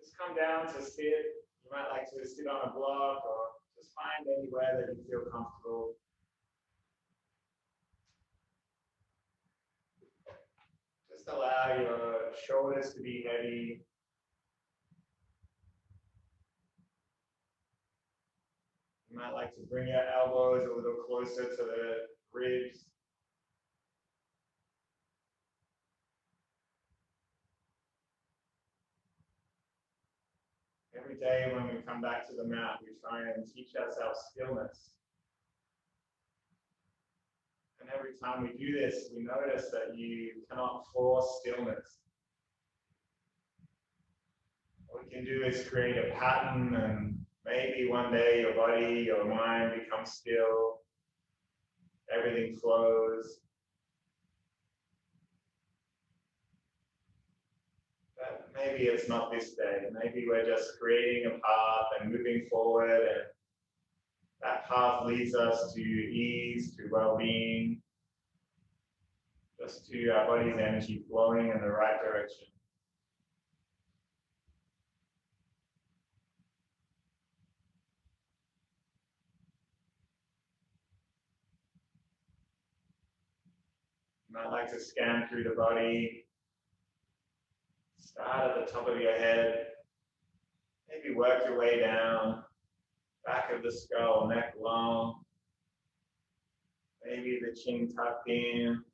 Just come down to sit. You might like to sit on a block or just find anywhere that you feel comfortable. Just allow your shoulders to be heavy. You might like to bring your elbows a little closer to the ribs. Every day when we come back to the mat, we try and teach ourselves stillness. And every time we do this, we notice that you cannot force stillness. What we can do is create a pattern, and maybe one day your body, your mind becomes still, everything flows. But maybe it's not this day. Maybe we're just creating a path and moving forward, and that path leads us to ease, to well-being, just to our body's energy flowing in the right direction. You might like to scan through the body. Start at the top of your head. Maybe work your way down. Back of the skull, neck long. Maybe the chin tucked in.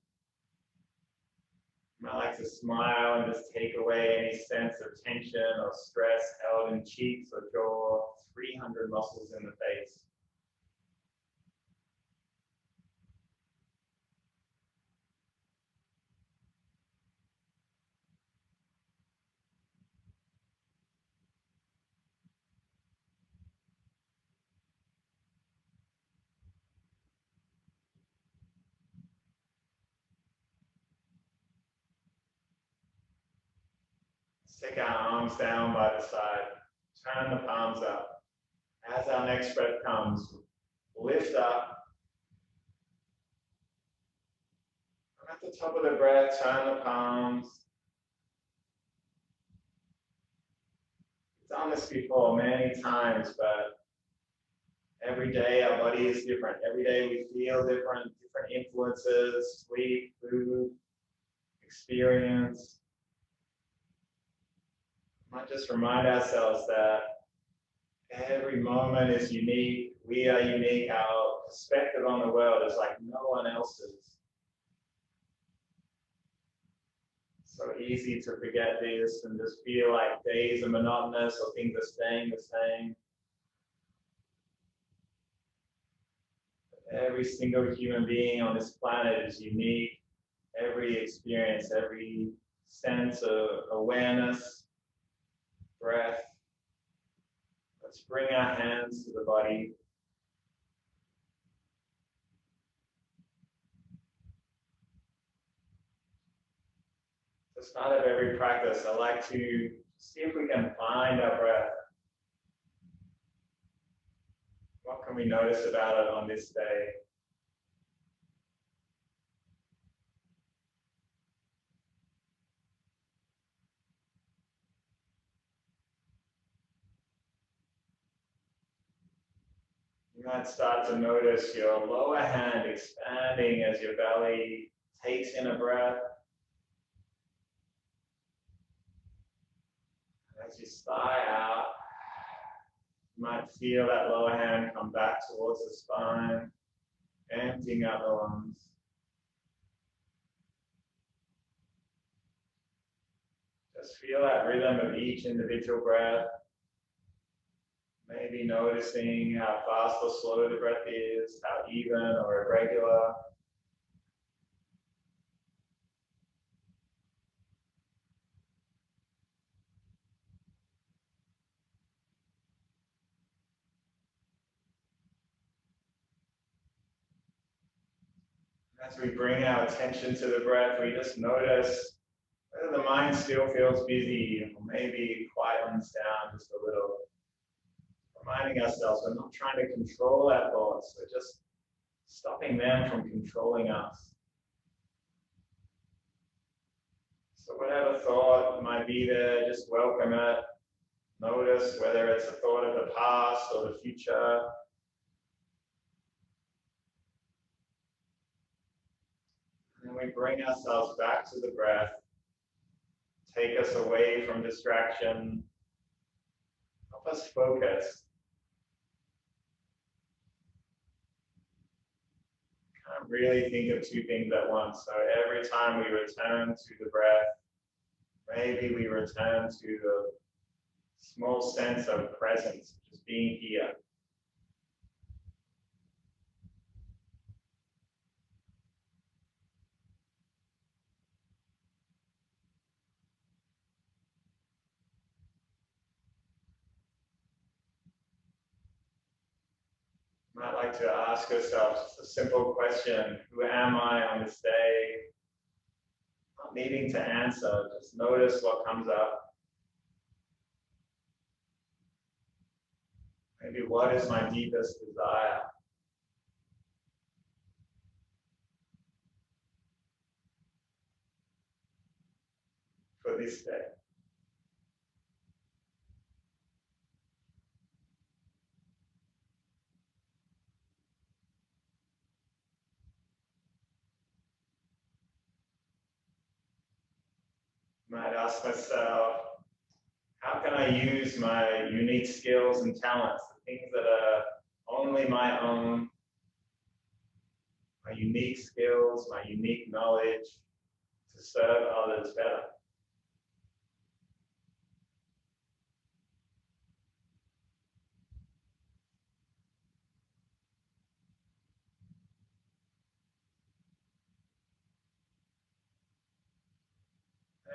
You might like to smile and just take away any sense of tension or stress held in cheeks or jaw. 300 muscles in the face. Take our arms down by the side, turn the palms up. As our next breath comes, lift up. At the top of the breath, turn the palms. I've done this before many times, but every day our body is different. Every day we feel different influences, sleep, food, experience. We might just remind ourselves that every moment is unique. We are unique. Our perspective on the world is like no one else's. So easy to forget this and just feel like days are monotonous or things are staying the same. Every single human being on this planet is unique. Every experience, every sense of awareness, breath. Let's bring our hands to the body. At the start of every practice, I like to see if we can find our breath. What can we notice about it on this day? You might start to notice your lower hand expanding as your belly takes in a breath. As you sigh out, you might feel that lower hand come back towards the spine, emptying out the lungs. Just feel that rhythm of each individual breath. Maybe noticing how fast or slow the breath is, how even or irregular. As we bring our attention to the breath, we just notice whether the mind still feels busy or maybe quietens down just a little. Reminding ourselves we're not trying to control our thoughts, we're just stopping them from controlling us. So whatever thought might be there, just welcome it. Notice whether it's a thought of the past or the future. And we bring ourselves back to the breath. Take us away from distraction. Help us focus. Can't really think of two things at once. So every time we return to the breath, maybe we return to the small sense of presence, just being here. Might like to ask ourselves just a simple question. Who am I on this day? Not needing to answer, just notice what comes up. Maybe what is my deepest desire for this day? Might ask myself, how can I use my unique skills and talents, the things that are only my own, my unique skills, my unique knowledge, to serve others better?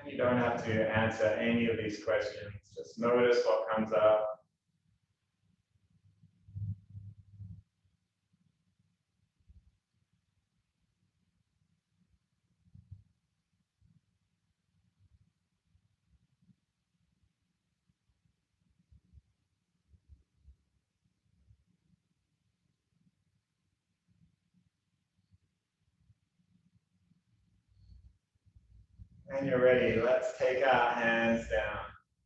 And you don't have to answer any of these questions. Just notice what comes up. And you're ready. Let's take our hands down.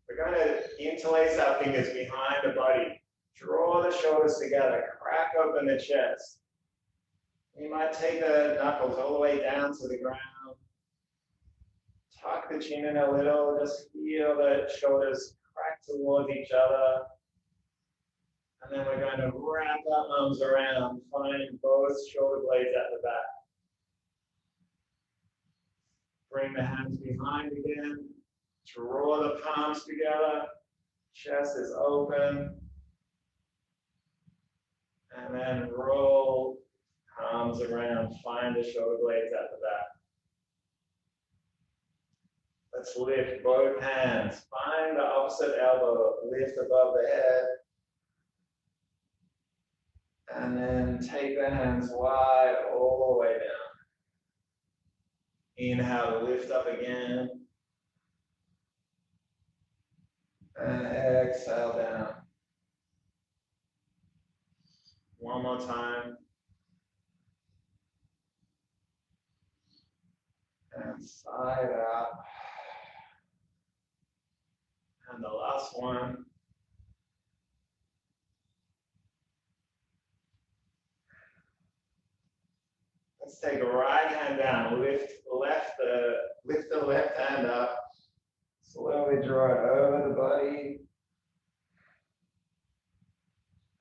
We're going to interlace our fingers behind the body. Draw the shoulders together. Crack open the chest. You might take the knuckles all the way down to the ground. Tuck the chin in a little. Just feel the shoulders crack towards each other. And then we're going to wrap our arms around. Find both shoulder blades at the back. Bring the hands behind again. Draw the palms together. Chest is open. And then roll palms around. Find the shoulder blades at the back. Let's lift both hands. Find the opposite elbow. Lift above the head. And then take the hands wide all the way down. Inhale, lift up again. And exhale down. One more time. And side out. And the last one. Let's take the right hand down. Lift the left hand up. Slowly draw it over the body.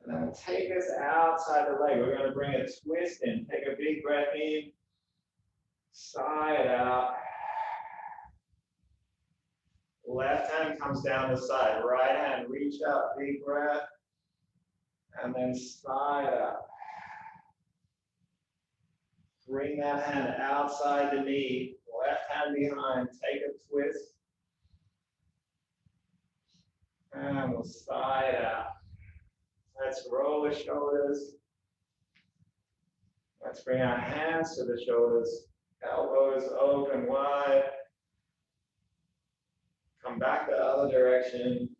And then we'll take this outside the leg. We're going to bring a twist in. Take a big breath in. Side out. Left hand comes down the side. Right hand, reach out, big breath. And then side out. Bring that hand outside the knee. Left hand behind. Take a twist. And we'll side out. Let's roll the shoulders. Let's bring our hands to the shoulders. Elbows open wide. Come back the other direction.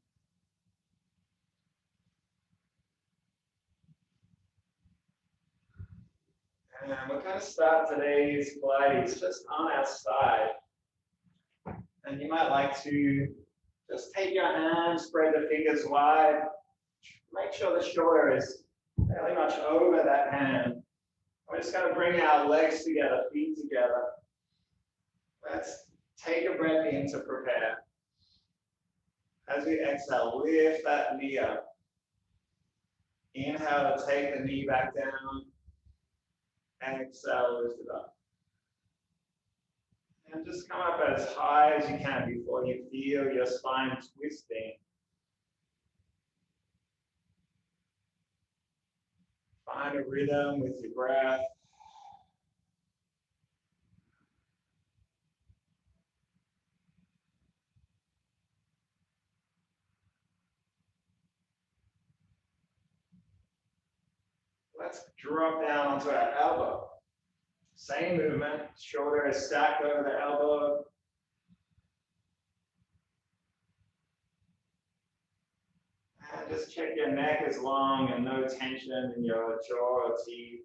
And we're going to start today's Pilates just on our side. And you might like to Just take your hand, spread the fingers wide. Make sure the shoulder is fairly much over that hand. We're just going to bring our legs together, feet together. Let's take a breath in to prepare. As we exhale, lift that knee up. Inhale to take the knee back down. Exhale, lift it up. And just come up as high as you can before you feel your spine twisting. Find a rhythm with your breath. Let's drop down onto our elbow. Same movement, shoulder is stacked over the elbow. And just check your neck is long and no tension in your jaw or teeth.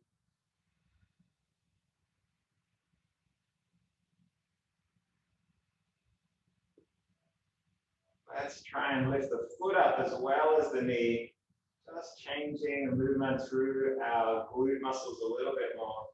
Let's try and lift the foot up as well as the knee. Just changing the movement through our glute muscles a little bit more.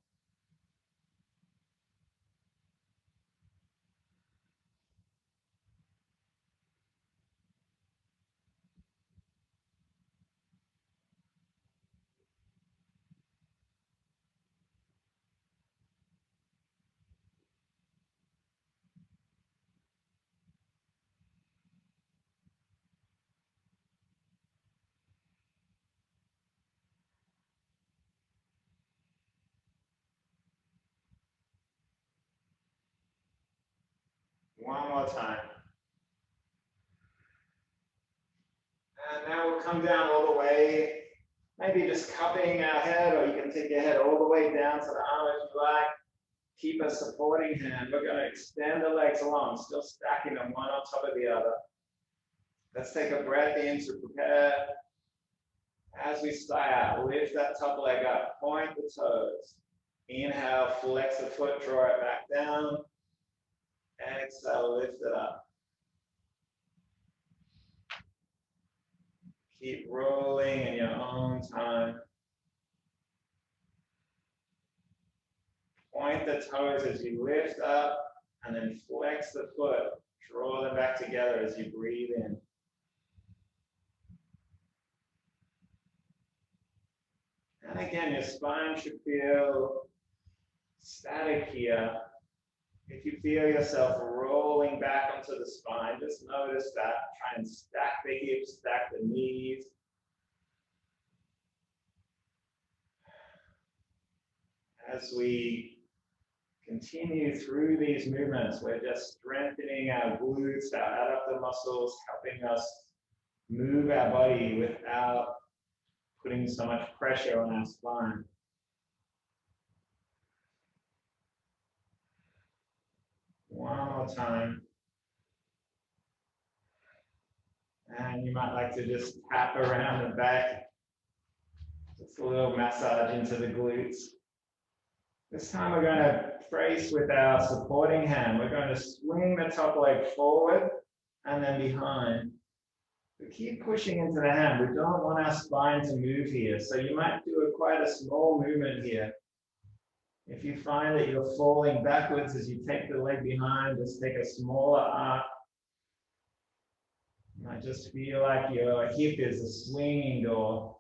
One more time. And now we'll come down all the way, maybe just cupping our head, or you can take your head all the way down to the arm if you like. Keep a supporting hand. We're going to extend the legs along, still stacking them one on top of the other. Let's take a breath in to prepare. As we sigh out, lift that top leg up, point the toes. Inhale, flex the foot, draw it back down. Exhale, lift it up. Keep rolling in your own time. Point the toes as you lift up, and then flex the foot. Draw them back together as you breathe in. And again, your spine should feel static here. If you feel yourself rolling back onto the spine, just notice that. Try and stack the hips, stack the knees. As we continue through these movements, we're just strengthening our glutes, our adductor muscles, helping us move our body without putting so much pressure on our spine. One more time. And you might like to just tap around the back. Just a little massage into the glutes. This time we're going to brace with our supporting hand. We're going to swing the top leg forward and then behind. We keep pushing into the hand. We don't want our spine to move here. So you might do quite a small movement here. If you find that you're falling backwards as you take the leg behind, just take a smaller arc. You might just feel like your hip is a swinging door.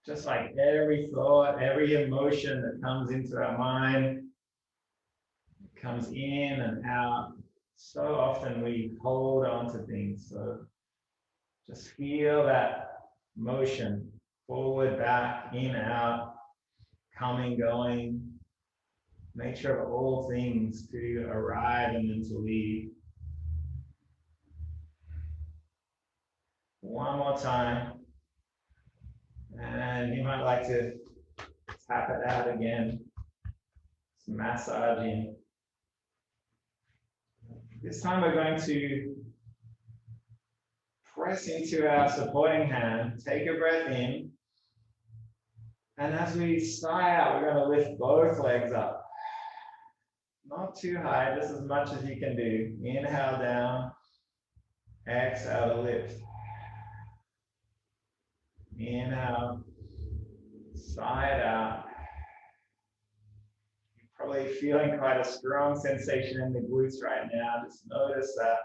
Just like every thought, every emotion that comes into our mind, comes in and out. So often we hold on to things. So just feel that motion, forward, back, in, out, coming, going. Nature of all things to arrive and then to leave. One more time. And you might like to tap it out again. Some massaging. This time we're going to press into our supporting hand, take a breath in, and as we sigh out, we're going to lift both legs up. Not too high, just as much as you can do. Inhale down, exhale to lift. Inhale, side out. You're probably feeling quite a strong sensation in the glutes right now. Just notice that.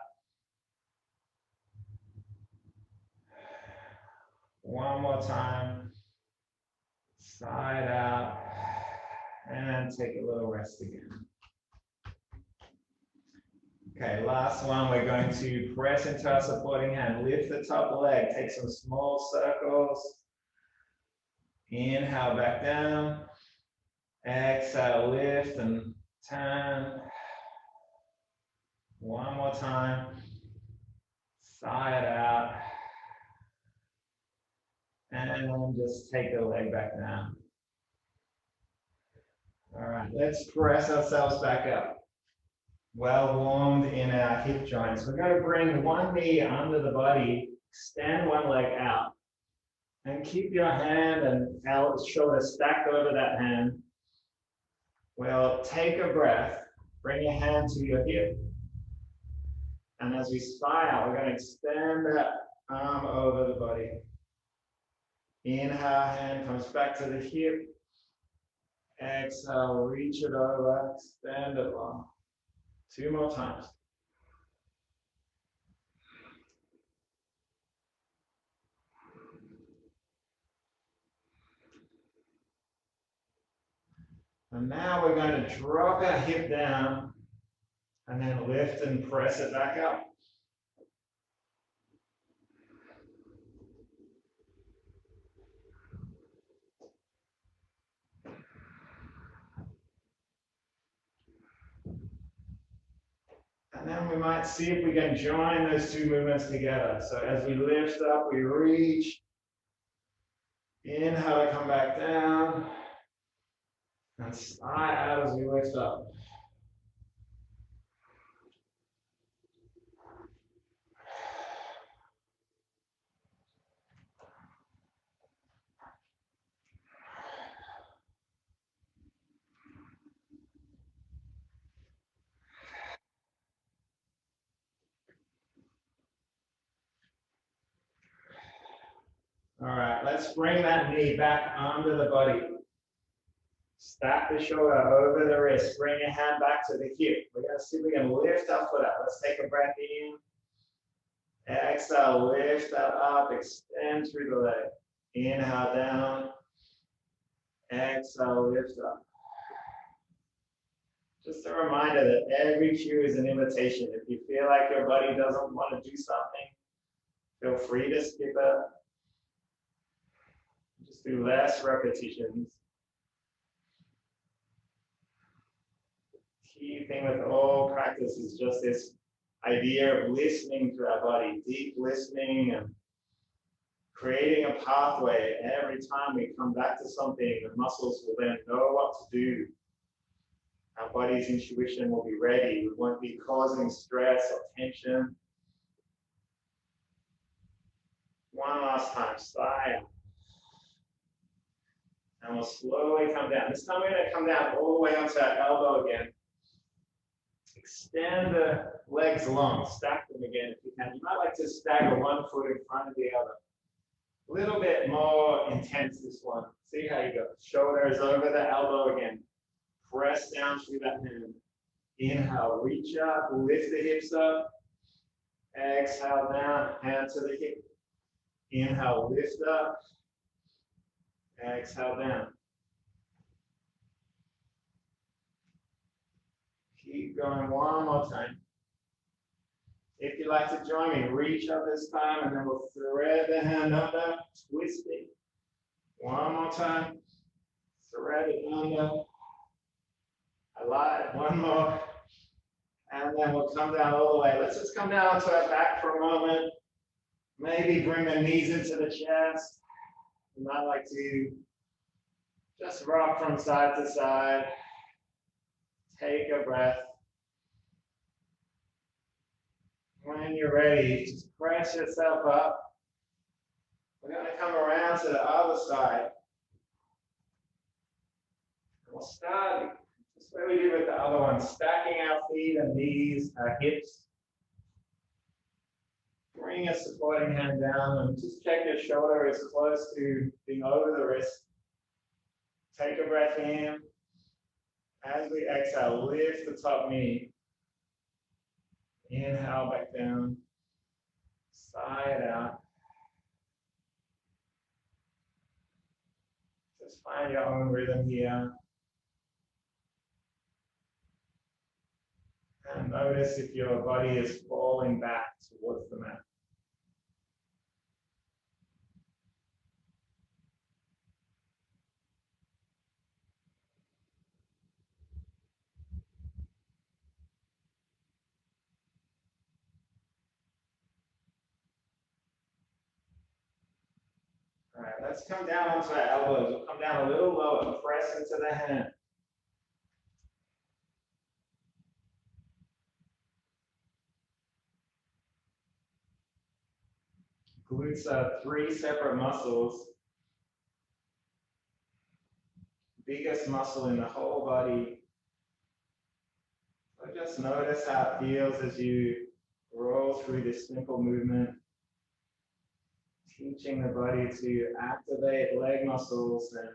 One more time. Side out. And take a little rest again. Okay, last one. We're going to press into our supporting hand. Lift the top leg. Take some small circles. Inhale back down. Exhale, lift and turn. One more time. Side out. And just take the leg back down. All right, let's press ourselves back up. Well warmed in our hip joints. We're going to bring one knee under the body, extend one leg out, and keep your hand and shoulder stacked over that hand. Well, take a breath, bring your hand to your hip, and as we sigh out, we're going to extend that arm over the body. Inhale, hand comes back to the hip. Exhale, reach it over, extend it long. 2 more times. And now we're going to drop our hip down and then lift and press it back up. And then we might see if we can join those two movements together. So as we lift up, we reach. Inhale, come back down. And sigh out as we lift up. All right, let's bring that knee back under the body. Stack the shoulder over the wrist. Bring your hand back to the hip. We're going to see if we can lift our foot up. Let's take a breath in. Exhale, lift that up. Extend through the leg. Inhale down. Exhale, lift up. Just a reminder that every cue is an invitation. If you feel like your body doesn't want to do something, feel free to skip it. Just do less repetitions. Key thing with all practice is just this idea of listening to our body, deep listening and creating a pathway. Every time we come back to something, the muscles will then know what to do. Our body's intuition will be ready. We won't be causing stress or tension. One last time, sigh. And we'll slowly come down. This time we're going to come down all the way onto our elbow again. Extend the legs long, stack them again if you can. You might like to stagger one foot in front of the other. A little bit more intense this one. See how you go. Shoulders over the elbow again. Press down through that hand. Inhale, reach up, lift the hips up. Exhale down, hand to the hip. Inhale, lift up. Exhale down. Keep going one more time. If you'd like to join me, reach up this time and then we'll thread the hand under, twist it. One more time. Thread it under. I lied. One more. And then we'll come down all the way. Let's just come down to our back for a moment. Maybe bring the knees into the chest. You might like to just rock from side to side. Take a breath. When you're ready, just press yourself up. We're going to come around to the other side. We'll start just what we did with the other one, stacking our feet and knees, our hips. Bring a supporting hand down and just check your shoulder is close to being over the wrist. Take a breath in. As we exhale, lift the top knee. Inhale back down. Sigh it out. Just find your own rhythm here. And notice if your body is falling back towards the mat. All right, let's come down onto our elbows. We'll come down a little lower, press into the hand. Glutes are 3 separate muscles. Biggest muscle in the whole body. So just notice how it feels as you roll through this simple movement. Teaching the body to activate leg muscles and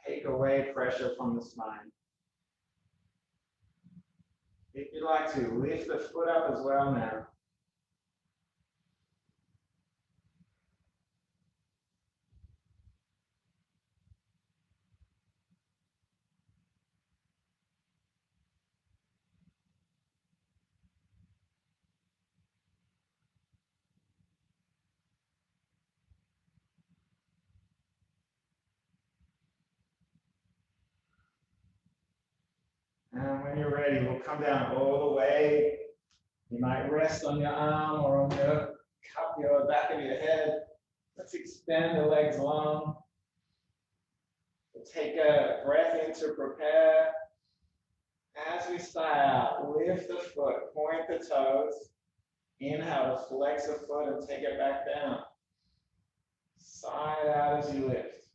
take away pressure from the spine. If you'd like to, lift the foot up as well now. And when you're ready, we'll come down all the way. You might rest on your arm or on your cup, your back of your head. Let's extend the legs long. We'll take a breath in to prepare. As we sigh out, lift the foot, point the toes. Inhale to flex the foot and take it back down. Sigh it out as you lift.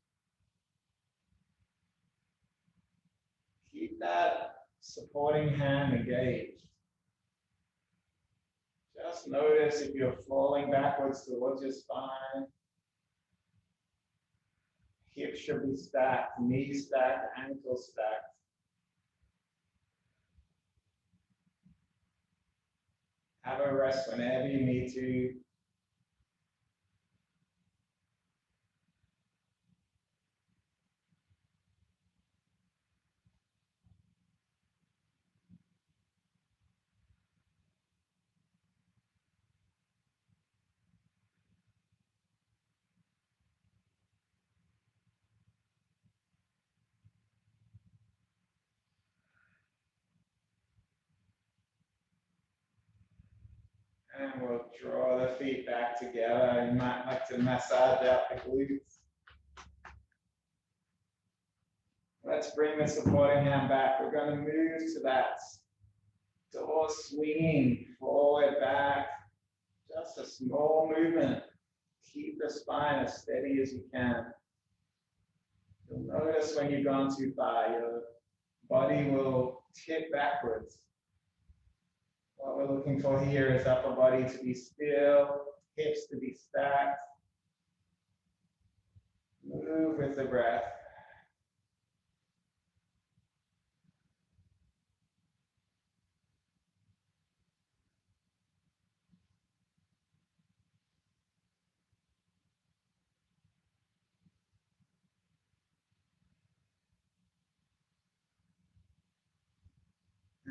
Keep that supporting hand engaged. Just notice if you're falling backwards towards your spine. Hips should be stacked, knees stacked, ankles stacked. Have a rest whenever you need to. And we'll draw the feet back together. You might like to massage out the glutes. Let's bring the supporting hand back. We're going to move to that door swinging forward, back. Just a small movement. Keep the spine as steady as you can. You'll notice when you've gone too far, your body will tip backwards. What we're looking for here is upper body to be still, hips to be stacked. Move with the breath.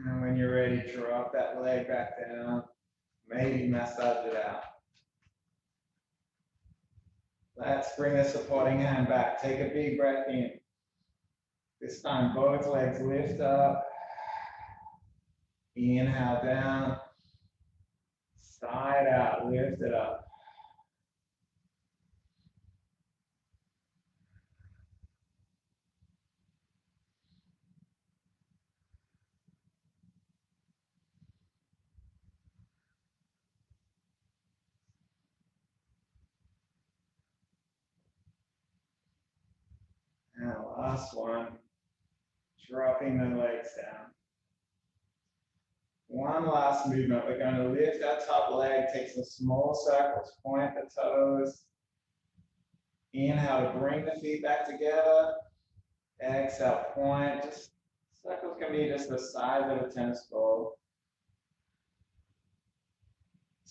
And when you're ready, drop that leg back down. Maybe massage it out. Let's bring the supporting hand back. Take a big breath in. This time, both legs lift up. Inhale down. Sigh it out. Lift it up. And last one. dropping the legs down. One last movement. We're going to lift our top leg, take some small circles, point the toes. Inhale to bring the feet back together. Exhale, point. Just circles can be just the size of a tennis ball.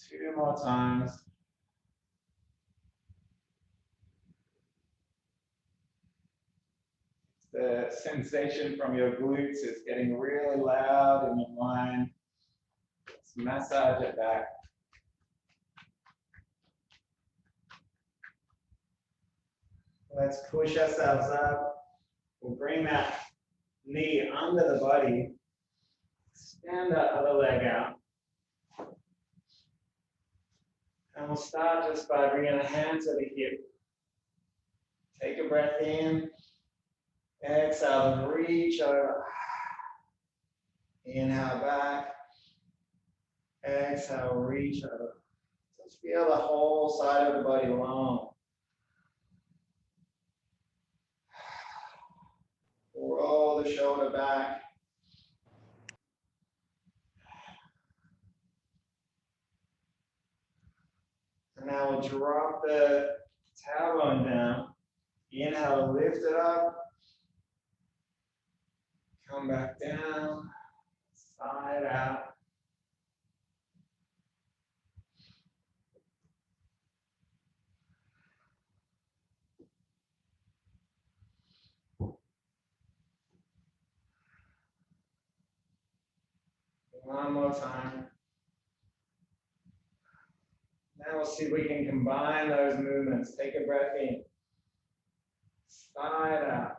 2 more times. The sensation from your glutes is getting really loud in your mind. Let's massage it back. Let's push ourselves up. We'll bring that knee under the body. Stand that other leg out. And we'll start just by bringing a hand to the hip. Take a breath in. Exhale, reach over. Inhale back. Exhale, reach over. Just feel the whole side of the body long. Roll the shoulder back. And now we'll drop the tailbone down. Inhale, lift it up. Come back down. Side out. One more time. Now we'll see if we can combine those movements. Take a breath in. Side out.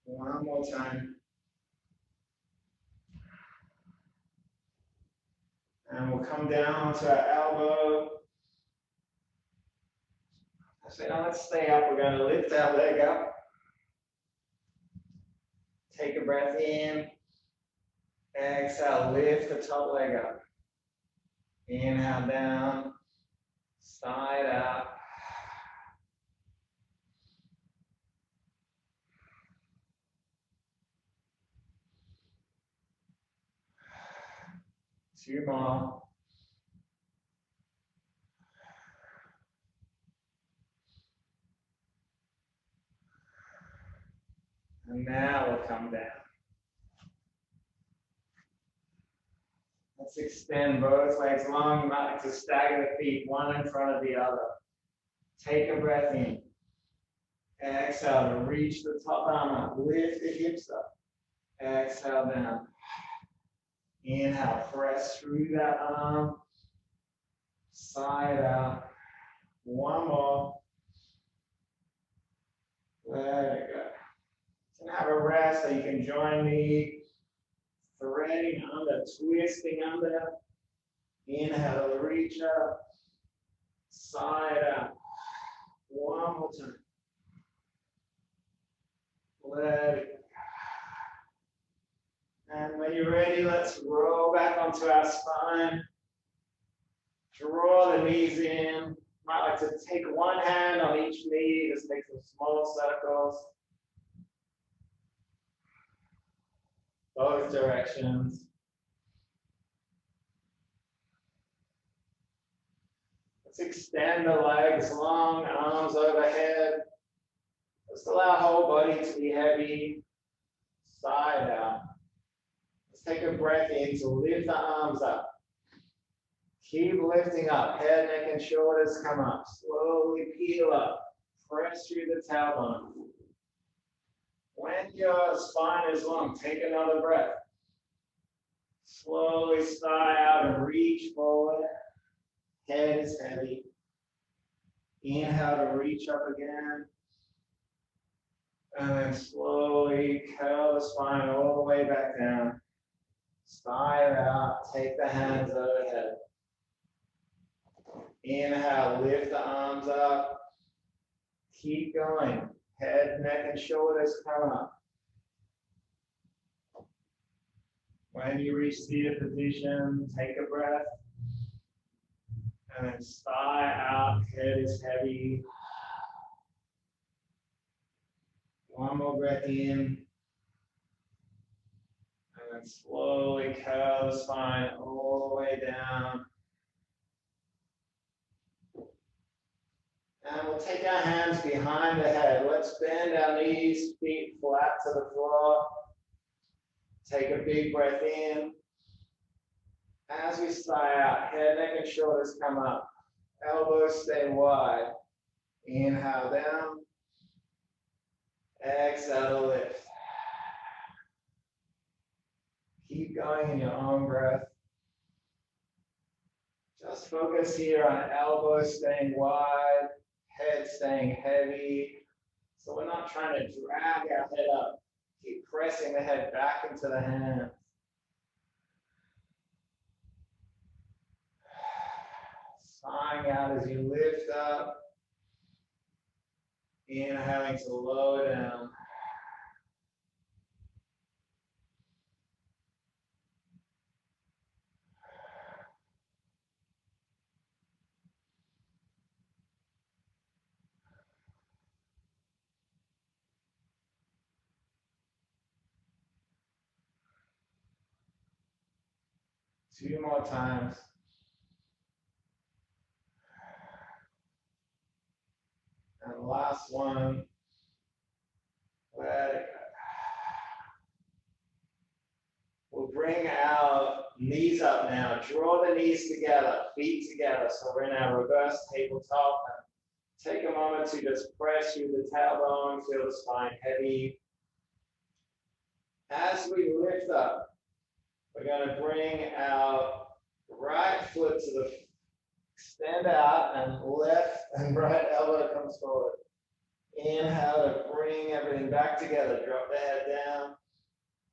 One more time. And we'll come down to our elbow. So now let's stay up. We're going to lift our leg up. Take a breath in. Exhale, lift the top leg up. Inhale down. Side out. Two more. And now we'll come down. Let's extend both legs long. You might like to stagger the feet, one in front of the other. Take a breath in. Exhale to reach the top arm up. Lift the hips up. Exhale down. Inhale, press through that arm. Side out. One more. There you go. You can have a rest, so you can join me. Threading under, twisting under. Inhale to reach up. Side out. One more time. Let it go. And when you're ready, let's roll back onto our spine. Draw the knees in. Might like to take one hand on each knee, just make some small circles. Both directions. Let's extend the legs long, arms overhead. Just allow whole body to be heavy. Side out. Let's take a breath in to lift the arms up. Keep lifting up. Head, neck, and shoulders come up. Slowly peel up. Press through the tailbone. When your spine is long, take another breath. Slowly sigh out and reach forward. Head is heavy. Inhale to reach up again. And then slowly curl the spine all the way back down. Sigh it out. Take the hands overhead. Inhale, lift the arms up. Keep going. Head, neck, and shoulders come up. When you reach seated position, take a breath. And then sigh out, head is heavy. One more breath in. And then slowly curl the spine all the way down. And we'll take our hands behind the head. Let's bend our knees, feet flat to the floor. Take a big breath in. As we sigh out, head, neck, and shoulders come up. Elbows stay wide. Inhale down. Exhale to lift. Keep going in your own breath. Just focus here on elbows staying wide, head staying heavy. So we're not trying to drag our head up. Keep pressing the head back into the hands. Sighing out as you lift up. Inhaling to lower down. Two more times. And last one. Let it go. We'll bring our knees up now. Draw the knees together, feet together. So we're in our reverse tabletop. Take a moment to just press through the tailbone, feel the spine heavy. As we lift up, we're going to bring our right foot to the extend out, and left and right elbow comes forward. Inhale to bring everything back together. Drop the head down.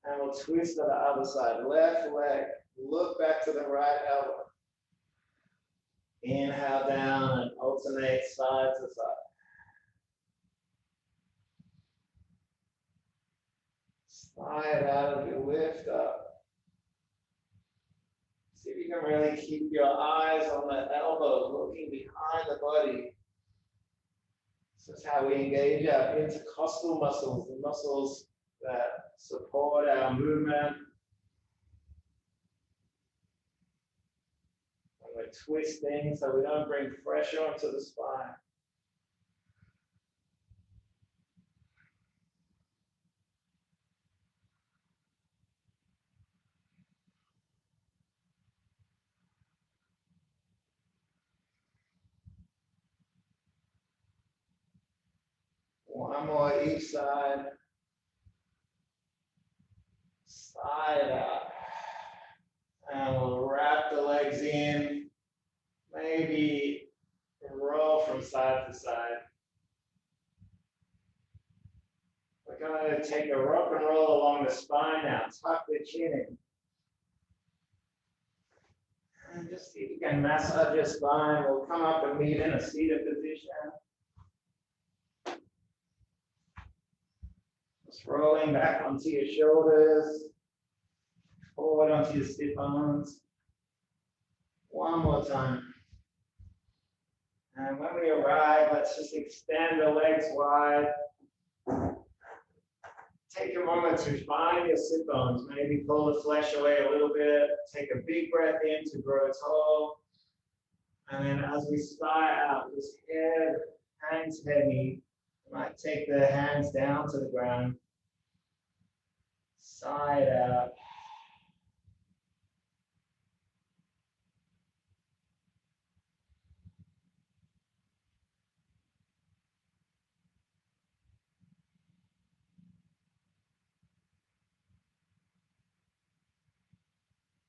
And we'll twist to the other side. Left leg. Look back to the right elbow. Inhale down and alternate side to side. Slide out as you lift up. See if you can really keep your eyes on the elbow, looking behind the body. This is how we engage our intercostal muscles, the muscles that support our movement. And we're twisting so we don't bring pressure onto the spine. One more each side. Side out. And we'll wrap the legs in. Maybe roll from side to side. We're going to take a rock and roll along the spine now. Tuck the chin in. And just see if you can massage your spine. We'll come up and meet in a seated position. Just rolling back onto your shoulders. Forward onto your stiff arms. One more time. And when we arrive, let's just extend the legs wide. Take a moment to find your sit bones. Maybe pull the flesh away a little bit. Take a big breath in to grow tall. And then as we sigh out, this head hangs heavy. You might take the hands down to the ground. Sigh it out.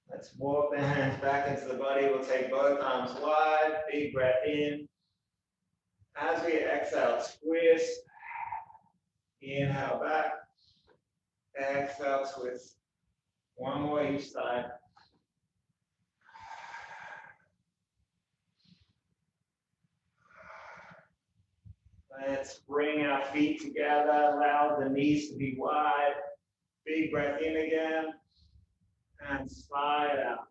Let's walk the hands back into the body. We'll take both arms wide. Big breath in. As we exhale, twist. Inhale back. Exhale, twist. One more each side. Let's bring our feet together, allow the knees to be wide. Big breath in again, and slide out.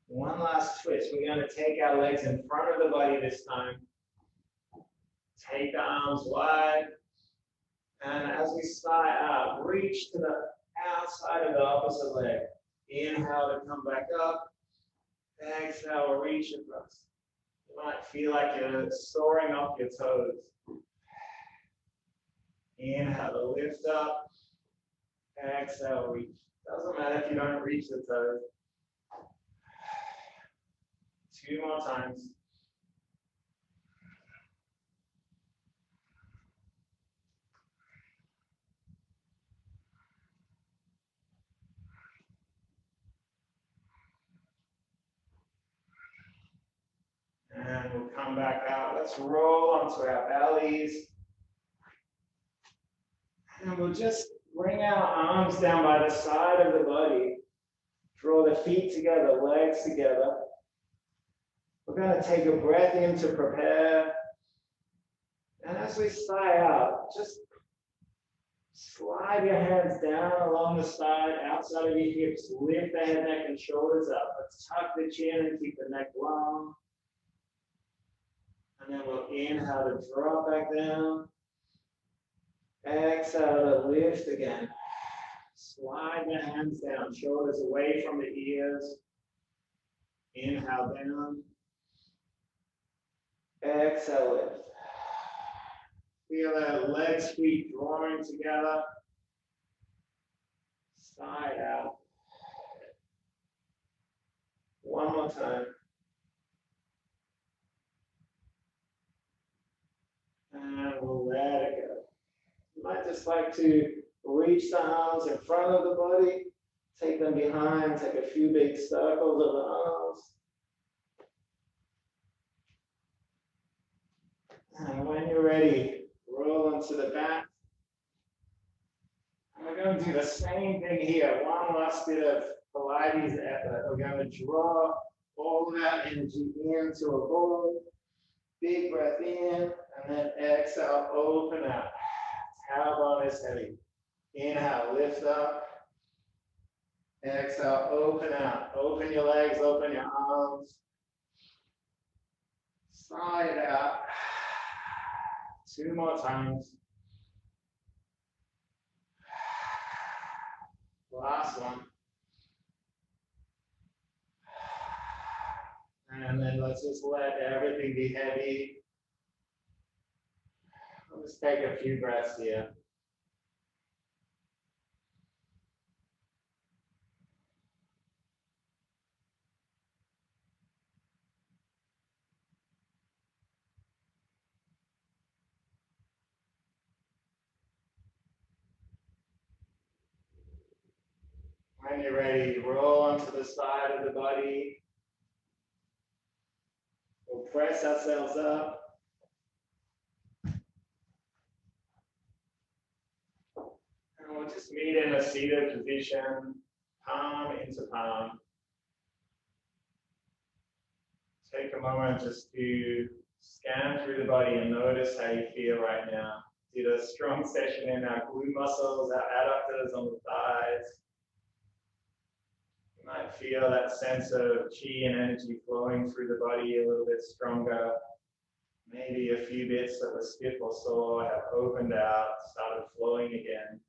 One last twist. We're going to take our legs in front of the body this time. Take the arms wide. And as we slide out, reach to the outside of the opposite leg. Inhale to come back up. Exhale, reach across. You might feel like you're soaring off your toes. Inhale to lift up. Exhale, reach. Doesn't matter if you don't reach the toes. 2 more times. And we'll come back out. Let's roll onto our bellies. And we'll just bring our arms down by the side of the body. Draw the feet together, legs together. We're going to take a breath in to prepare. And as we sigh out, just slide your hands down along the side, outside of your hips. Lift the head, neck, and shoulders up. Let's tuck the chin and keep the neck long. And then we'll inhale to drop back down. Exhale to lift again. Slide the hands down, shoulders away from the ears. Inhale down. Exhale lift. Feel that legs, feet drawing together. Side out. One more time. And we'll let it go. You might just like to reach the arms in front of the body, take them behind, take a few big circles of the arms. And when you're ready, roll onto the back. And we're going to do the same thing here. One last bit of Pilates effort. We're going to draw all that energy into a ball. Big breath in, and then exhale, open out. Tailbone is heavy. Inhale, lift up. Exhale, open out. Open your legs, open your arms. Slide out. 2 more times. Last one. And then let's just let everything be heavy. Let's take a few breaths here. When you're ready, roll onto the side of the body. We'll press ourselves up. And we'll just meet in a seated position, palm into palm. Take a moment just to scan through the body and notice how you feel right now. Did a strong session in our glute muscles, our adductors on the thighs. You might feel that sense of chi and energy flowing through the body a little bit stronger. Maybe a few bits that were stiff or sore have opened out, started flowing again.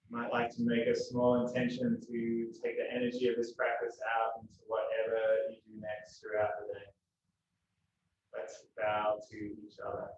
You might like to make a small intention to take the energy of this practice out into whatever you do next throughout the day. Let's bow to each other.